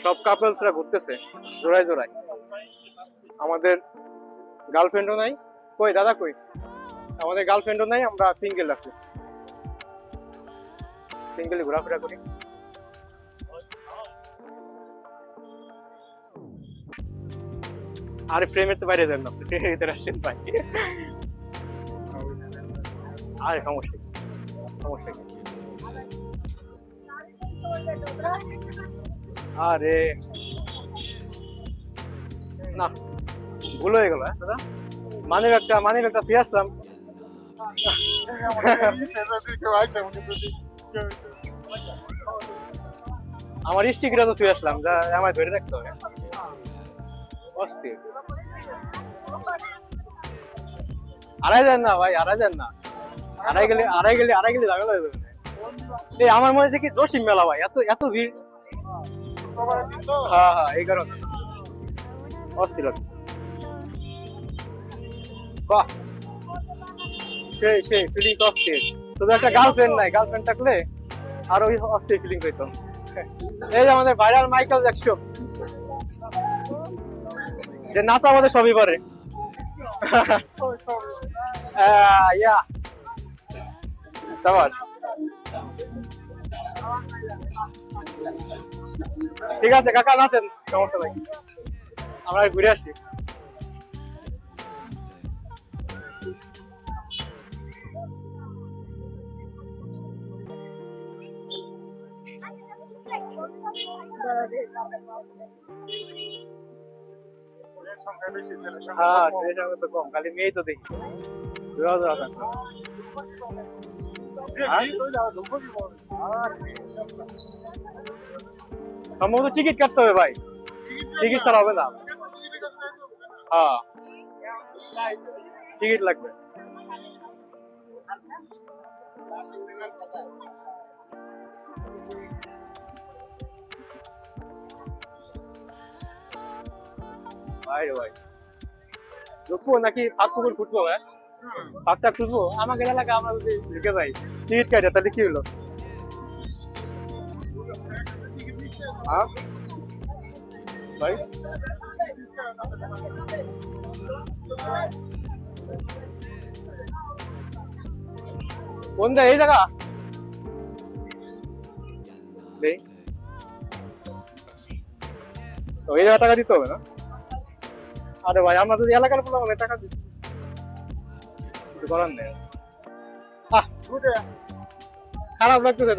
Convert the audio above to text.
সব কাপলসরা ঘুরতেছে জোড়ায় জোড়ায়। আমাদের গার্লফ্রেন্ডও নাই। কই দাদা কই? আমাদের গার্লফ্রেন্ডও নাই, আমরা সিঙ্গেল আছি, সিঙ্গেলি ঘোরাফেরা করি। আরে প্রেমের তো বাইরে যান না, প্রেমের ভিতরে আসেন ভাই। আরে সমস্যা কি, সমস্যা কি? আরে না, ভুল হয়ে গেল দাদা। মানি ব্যাগটা দিয়ে আসলাম। আমার স্টিকটা তো তুই আসলাম, যা আমার ধরে রাখতে হবে। অস্থির। আড়াই যান না ভাই, আড়াই যান না। আড়াই গেলে ঝামেলা হয়ে যাবে। এই আমার মনে হচ্ছে কি জসিম মেলা ভাই, এত এত ভিড়। হ্যাঁ হ্যাঁ, এই কারণে অস্থির হচ্ছে। বাহ, সেই ফিলিংস অস্থির। তোদের একটা গার্লফ্রেন্ড নাই, গার্লফ্রেন্ড থাকলে আরো অস্থির ফিলিং পেতাম। এই যে আমাদের ভাইরাল মাইকেল জ্যাকসন, যে নাচা আমাদের সবই পারে। ইয়া সাবাস। ঠিক আছে কাকা, নাচেন, সমস্যা নাই, আমরা ঘুরে আসি। হ্যাঁ ছেলের সঙ্গে তো কম, খালি মেয়েই তো দেখি। সম্ভবত টিকিট কাটতে হবে ভাই, টিকিট ছাড়া হবে না। হ্যাঁ টিকিট লাগবে। ভাই রে ভাই, ঢুকবো নাকি ফাঁক পুকুর ফুটবো? ভাই ফাঁকটা খুঁজবো, আমাকে এলাকা আমরা যদি ঢুকে যাই টিকিট কাটে তাহলে কি হলো? হ্যাঁ ভাই, কোন এই জায়গা নেই তো, এই জায়গা টাকা দিতে হবে না? আরে ভাই আমরা যদি এলাকার বললাম টাকা দিই, কিছু করার নেই। আহ খারাপ লাগতেছে।